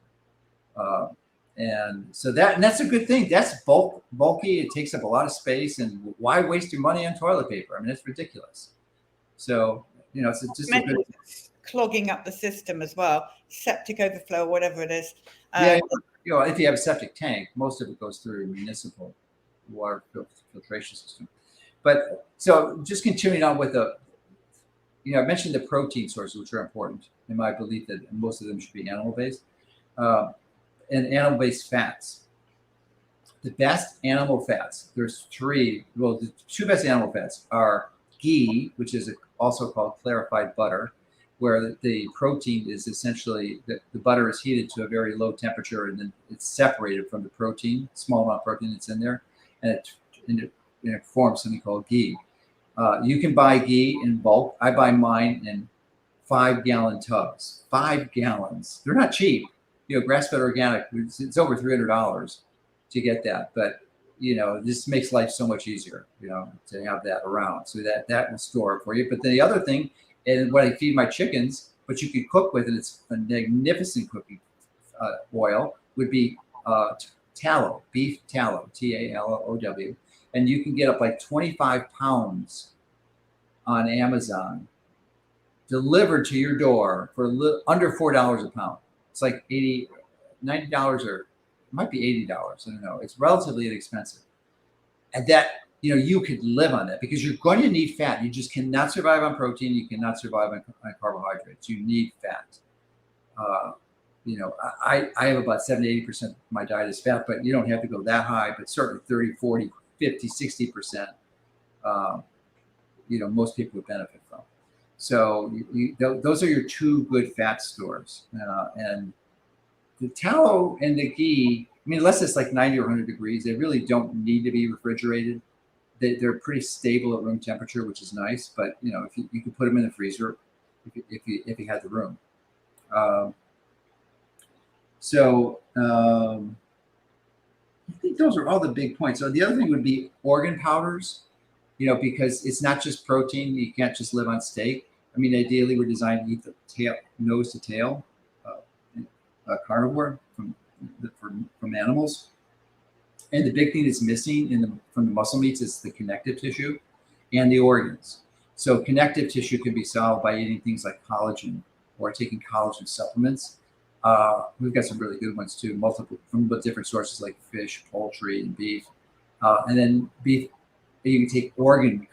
And so that's a good thing. That's bulky. It takes up a lot of space. And why waste your money on toilet paper? I mean, it's ridiculous. So, it's just a good clogging up the system as well, septic overflow, whatever it is. Yeah, if you have a septic tank, most of it goes through a municipal water filtration system. But so just continuing on with I mentioned the protein sources, which are important in my belief that most of them should be animal-based, and animal-based fats. The best animal fats, there's three. Well, the two best animal fats are ghee, which is also called clarified butter, where the protein is essentially, the butter is heated to a very low temperature, and then it's separated from the protein, small amount of protein that's in there, and it forms something called ghee. You can buy ghee in bulk. I buy mine in 5-gallon tubs. 5 gallons. They're not cheap. Grass-fed organic, it's over $300 to get that. But, this makes life so much easier, to have that around. So that will store it for you. But the other thing, and what I feed my chickens, but you can cook with, and it's a magnificent cooking oil, would be tallow, beef tallow, TALOW. And you can get up like 25 pounds on Amazon delivered to your door for under $4 a pound. It's like $90, or it might be $80. I don't know. It's relatively inexpensive. And that, you could live on that because you're going to need fat. You just cannot survive on protein. You cannot survive on carbohydrates. You need fat. I have about 70-80% of my diet is fat, but you don't have to go that high, but certainly 30, 40, 50, 60%, most people would benefit from. So those are your two good fat stores. And the tallow and the ghee, unless it's like 90 or 100 degrees, they really don't need to be refrigerated. They're pretty stable at room temperature, which is nice. But, if you could put them in the freezer if you had the room. I think those are all the big points. So the other thing would be organ powders, because it's not just protein. You can't just live on steak. Ideally, we're designed to eat the tail, nose to tail, carnivore from animals. And the big thing that's missing from the muscle meats is the connective tissue and the organs. So connective tissue can be solved by eating things like collagen or taking collagen supplements. We've got some really good ones too, multiple from different sources like fish, poultry, and beef. And then beef, you can take organ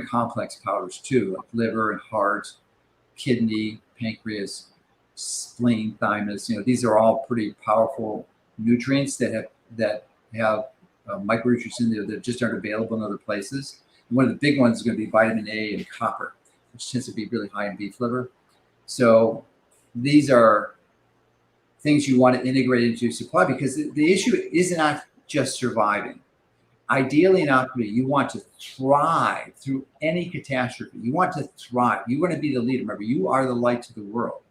complex powders too, like liver and heart, kidney, pancreas, spleen, thymus. These are all pretty powerful nutrients that have micronutrients in there that just aren't available in other places. And one of the big ones is going to be vitamin A and copper, which tends to be really high in beef liver. So these are things you want to integrate into your supply, because the issue is not just surviving. Ideally, in alchemy, you want to thrive through any catastrophe. You want to thrive. You want to be the leader. Remember, you are the light to the world.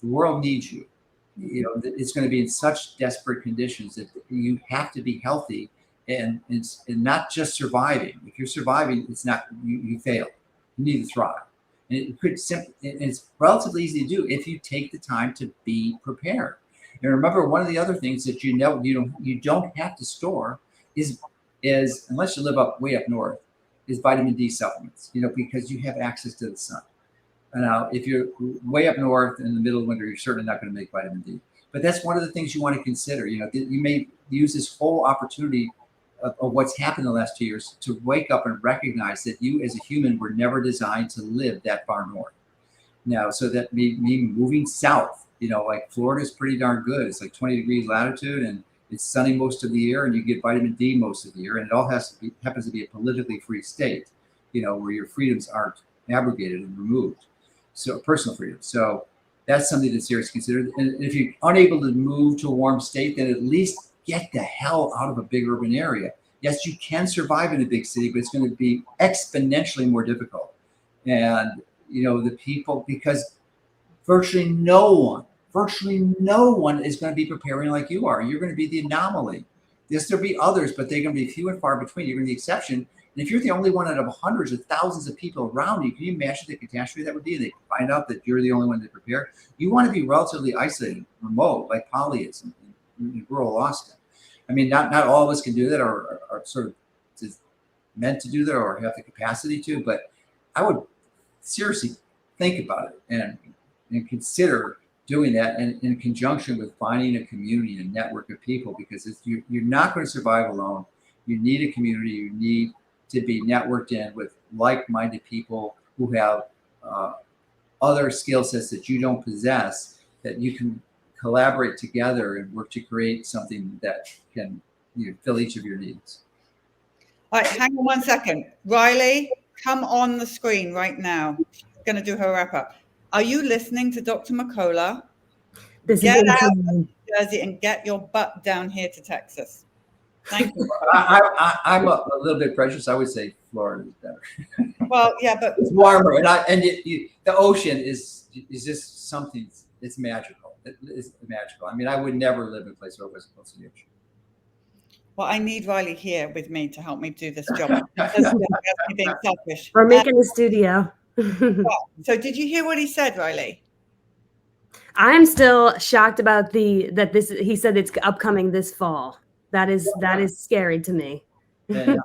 The world needs you. It's going to be in such desperate conditions that you have to be healthy and not just surviving. If you're surviving, it's not you fail. You need to thrive. And it's relatively easy to do if you take the time to be prepared. And remember, one of the other things that you don't have to store is unless you live way up north, is vitamin D supplements. Because you have access to the sun. And now, if you're way up north in the middle of winter, you're certainly not going to make vitamin D. But that's one of the things you want to consider. You may use this whole opportunity of what's happened in the last 2 years to wake up and recognize that you as a human were never designed to live that far north. Now, so that me moving south, like Florida is pretty darn good. It's like 20 degrees latitude and it's sunny most of the year and you get vitamin D most of the year. And it all happens to be a politically free state, where your freedoms aren't abrogated and removed. So personal freedom. So that's something that's seriously considered. And if you're unable to move to a warm state, then at least get the hell out of a big urban area. Yes, you can survive in a big city, but it's going to be exponentially more difficult. And, the people, because virtually no one is going to be preparing like you are. You're going to be the anomaly. Yes, there'll be others, but they're going to be few and far between. You're going to be the exception. And if you're the only one out of hundreds of thousands of people around you, can you imagine the catastrophe that would be? They find out that you're the only one to prepare. You want to be relatively isolated, remote, like Polly is in rural Austin. I mean, not all of us can do that, or are sort of meant to do that, or have the capacity to. But I would seriously think about it and consider doing that, and in conjunction with finding a community, a network of people, because you're not going to survive alone. You need a community. You need to be networked in with like-minded people who have other skill sets that you don't possess, that you can collaborate together and work to create something that can fill each of your needs. All right, hang on 1 second. Riley, come on the screen right now. Going to do her wrap up. Are you listening to Dr. Mercola? Get out of Jersey and get your butt down here to Texas. Thank you. I'm a little bit precious. I would say Florida is better. Well, yeah, but it's warmer, and the ocean is just something. It's magical. It's magical. I mean, I would never live in a place where I wasn't close to the ocean. Well, I need Riley here with me to help me do this job. That's me being selfish. We're making a studio. So did you hear what he said, Riley? I'm still shocked about he said it's upcoming this fall. That is scary to me. Yeah.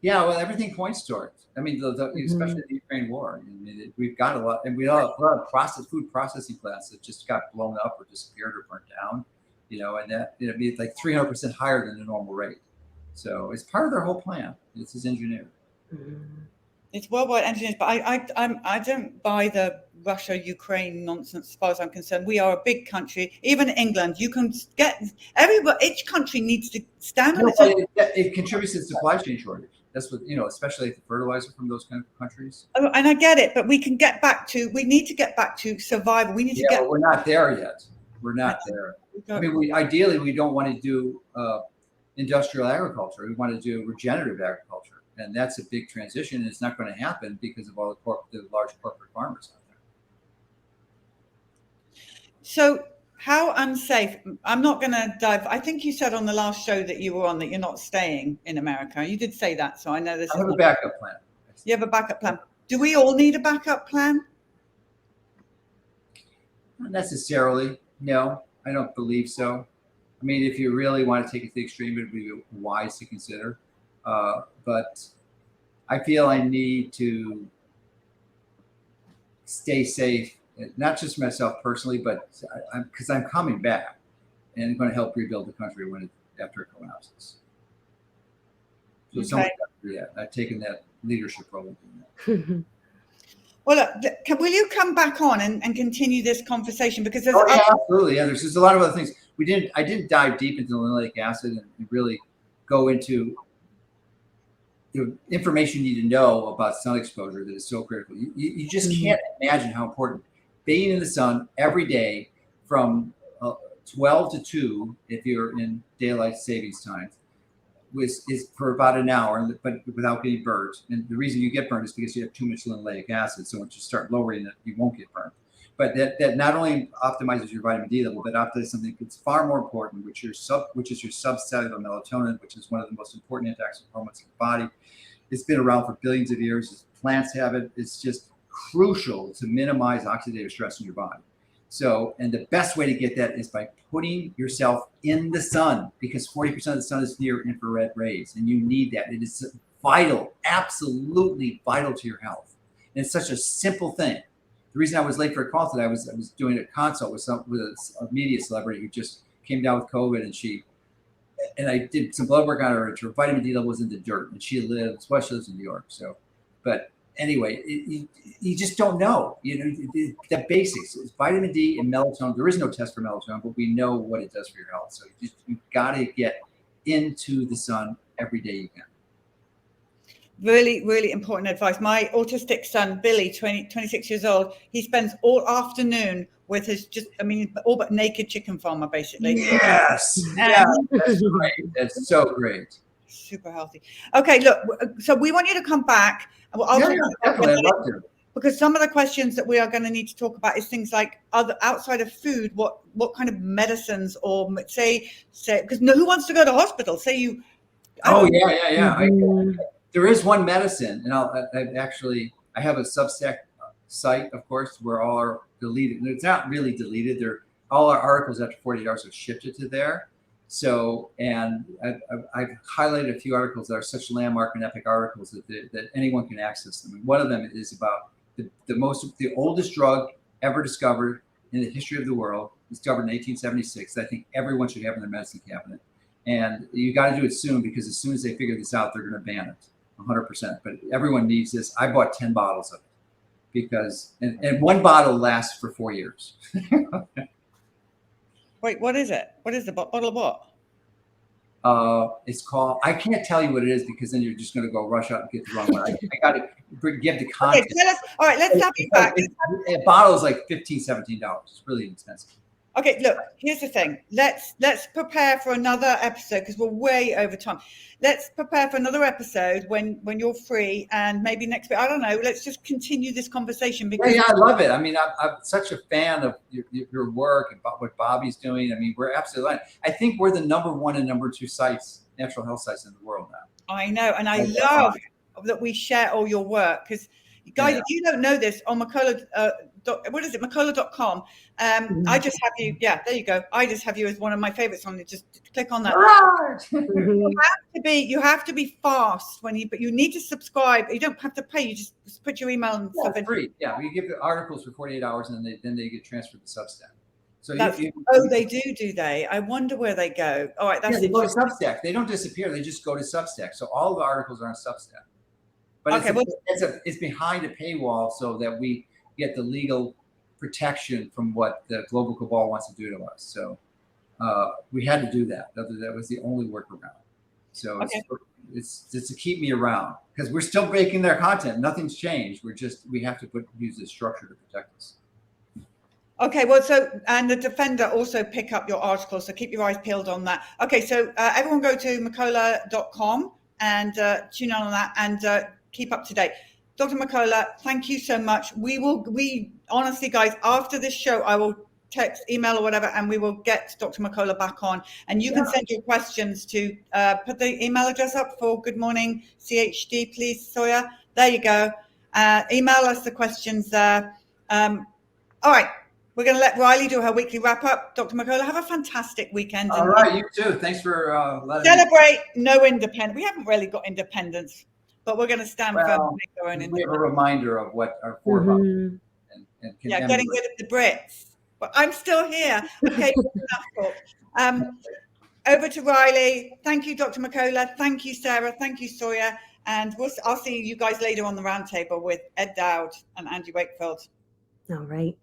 Well, everything points toward it. I mean, especially the Ukraine war. I mean, we've got a lot, and we have a lot of food processing plants that just got blown up or disappeared or burnt down. And that it's like 300% higher than the normal rate. So it's part of their whole plan. This is engineered. It's worldwide engineers, but I don't buy the Russia-Ukraine nonsense as far as I'm concerned. We are a big country. Even England, you can get each country needs to stand on its own. It contributes to the supply chain shortage. That's what, especially the fertilizer from those kind of countries. Oh, and I get it, but we need to get back to survival. We need to get. But we're not there yet. We're not there. I mean, ideally, we don't want to do industrial agriculture. We want to do regenerative agriculture. And that's a big transition. And it's not going to happen because of all the large corporate farmers out there. So how unsafe? I'm not going to dive. I think you said on the last show that you were on that you're not staying in America. You did say that. So I know this. I have a backup plan. You have a backup plan. Do we all need a backup plan? Not necessarily. No, I don't believe so. I mean, if you really want to take it to the extreme, it would be wise to consider. But I feel I need to stay safe, not just myself personally, but because I'm coming back and I'm going to help rebuild the country after it collapses. So I've taken that leadership role. Well, look, will you come back on and continue this conversation? Because there's absolutely. Yeah, there's a lot of other things. I didn't dive deep into linoleic acid and really go into the information you need to know about sun exposure that is so critical. You just can't imagine how important being in the sun every day from 12 to 2, if you're in daylight savings time, is for about an hour, but without getting burnt. And the reason you get burned is because you have too much linoleic acid. So once you start lowering it, you won't get burned. But that not only optimizes your vitamin D level, but optimizes something that's far more important, which is your subcellular melatonin, which is one of the most important antioxidant hormones in the body. It's been around for billions of years. Plants have it. It's just crucial to minimize oxidative stress in your body. So, and the best way to get that is by putting yourself in the sun, because 40% of the sun is near infrared rays, and you need that. It is vital, absolutely vital to your health. And it's such a simple thing. The reason I was late for a call today, I was doing a consult with a media celebrity who just came down with COVID, and I did some blood work on her, and her vitamin D level was in the dirt, and she lives in New York. So, but anyway, you just don't know. The basics is vitamin D and melatonin. There is no test for melatonin, but we know what it does for your health. So you've got to get into the sun every day you can. Really, really important advice. My autistic son, Billy, 26 years old, he spends all afternoon with his all but naked chicken farmer, basically. Yes. Yeah, that's great. That's so great. Super healthy. Okay, look, so we want you to come back. Definitely. I'd love to. because some of the questions that we are going to need to talk about is things like other outside of food, what kind of medicines, or say because who wants to go to hospital? Say you. Oh yeah. Mhm. There is one medicine, and I have a Substack site, of course, where all our deleted. It's not really deleted. All our articles after 48 hours are shifted to there. So, and I've highlighted a few articles that are such landmark and epic articles that anyone can access them. And one of them is about the oldest drug ever discovered in the history of the world, discovered in 1876. I think everyone should have in their medicine cabinet. And you got to do it soon, because as soon as they figure this out, they're going to ban it 100%. But everyone needs this. I bought 10 bottles of it because, and one bottle lasts for 4 years. Wait, what is it? What is the bottle of what? It's called, I can't tell you what it is, because then you're just going to go rush out and get the wrong one. I got to give the content. Okay, tell us. All right, let's have you back. A bottle is like $15, $17. It's really expensive. Okay, look, here's the thing. Let's prepare for another episode, because we're way over time. Let's prepare for another episode when you're free, and maybe next week. I don't know. Let's just continue this conversation, because Yeah, I love it. I mean, I'm such a fan of your work and what Bobby's doing. I mean, we're absolutely. I think we're the #1 and #2 sites, natural health sites in the world now. I know, and I love that we share all your work, because guys, if you don't know this, on Mercola, what is it, Mercola.com, I just have you, there you go. I just have you as one of my favorites on it. Just click on that. You have to be fast but you need to subscribe. You don't have to pay. You just put your email and stuff in. Free. Yeah, we give the articles for 48 hours, and then they get transferred to Substack. So they do they? I wonder where they go. All right, that's they go to Substack. They don't disappear. They just go to Substack. So all the articles are on Substack. But it's behind a paywall, so that we get the legal protection from what the global cabal wants to do to us. So we had to do that. That was the only workaround. So it's to keep me around, because we're still breaking their content. Nothing's changed. We have to use this structure to protect us. Okay, well, and the Defender also pick up your articles, so keep your eyes peeled on that. Okay, so everyone go to Mercola.com and tune in on that, and keep up to date. Dr. Mercola, thank you so much. We honestly, guys, after this show, I will text, email, or whatever, and we will get Dr. Mercola back on. And you can send your questions to put the email address up for Good Morning CHD, please, Sawyer. There you go. Email us the questions there. All right. We're going to let Riley do her weekly wrap up. Dr. Mercola, have a fantastic weekend. All right, you too. Thanks for letting celebrate no independence. We haven't really got independence, but we're going to stand firm and make our own independence. We have a reminder of what our forefathers and getting rid of the Brits. But I'm still here. Okay, enough talk. Over to Riley. Thank you, Dr. Mercola. Thank you, Sarah. Thank you, Sawyer. And I'll see you guys later on the roundtable with Ed Dowd and Andy Wakefield. All right.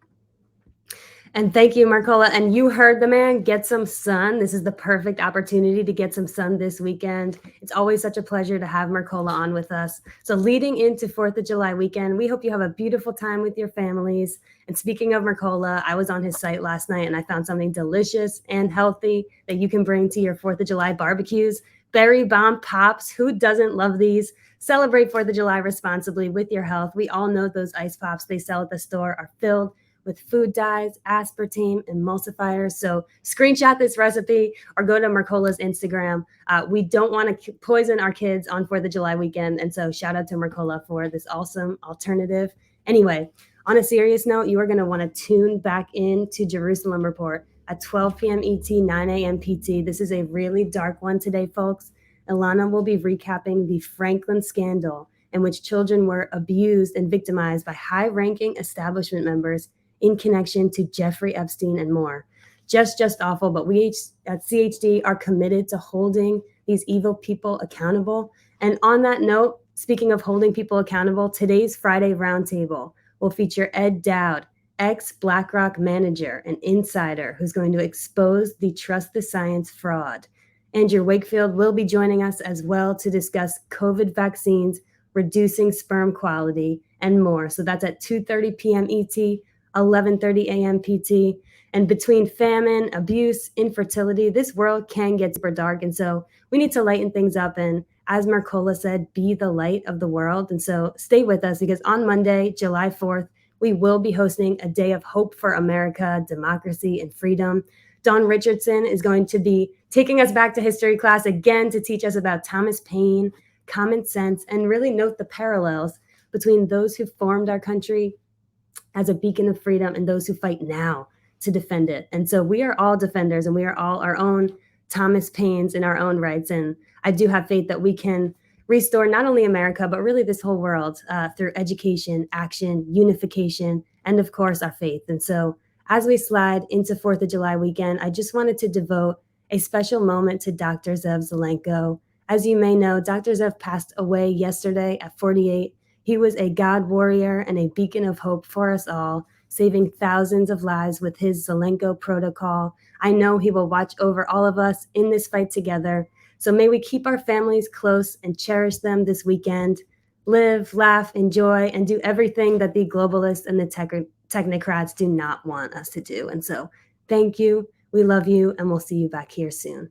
And thank you, Mercola. And you heard the man, get some sun. This is the perfect opportunity to get some sun this weekend. It's always such a pleasure to have Mercola on with us. So leading into 4th of July weekend, we hope you have a beautiful time with your families. And speaking of Mercola, I was on his site last night and I found something delicious and healthy that you can bring to your 4th of July barbecues. Berry Bomb Pops. Who doesn't love these? Celebrate 4th of July responsibly with your health. We all know those ice pops they sell at the store are filled with food dyes, aspartame, emulsifiers. So screenshot this recipe or go to Mercola's Instagram. We don't want to poison our kids on 4th of July weekend. And so shout out to Mercola for this awesome alternative. Anyway, on a serious note, you are going to want to tune back in to Jerusalem Report at 12 p.m. ET, 9 a.m. PT. This is a really dark one today, folks. Ilana will be recapping the Franklin scandal in which children were abused and victimized by high-ranking establishment members in connection to Jeffrey Epstein and more. Just awful, but we at CHD are committed to holding these evil people accountable. And on that note, speaking of holding people accountable, today's Friday Roundtable will feature Ed Dowd, ex-BlackRock manager and insider who's going to expose the Trust the Science fraud. Andrew Wakefield will be joining us as well to discuss COVID vaccines, reducing sperm quality, and more. So that's at 2:30 p.m. ET, 11:30 a.m. PT. And between famine, abuse, infertility, this world can get super dark. And so we need to lighten things up. And as Mercola said, be the light of the world. And so stay with us, because on Monday, July 4th, we will be hosting a day of hope for America, democracy, and freedom. Dawn Richardson is going to be taking us back to history class again to teach us about Thomas Paine, common sense, and really note the parallels between those who formed our country as a beacon of freedom and those who fight now to defend it. And so we are all defenders, and we are all our own Thomas Paines in our own rights. And I do have faith that we can restore not only America, but really this whole world through education, action, unification, and of course, our faith. And so as we slide into 4th of July weekend, I just wanted to devote a special moment to Dr. Zev Zelenko. As you may know, Dr. Zev passed away yesterday at 48. He was a God warrior and a beacon of hope for us all, saving thousands of lives with his Zelenko protocol. I know he will watch over all of us in this fight together. So may we keep our families close and cherish them this weekend. Live, laugh, enjoy, and do everything that the globalists and the technocrats do not want us to do. And so thank you. We love you, and we'll see you back here soon.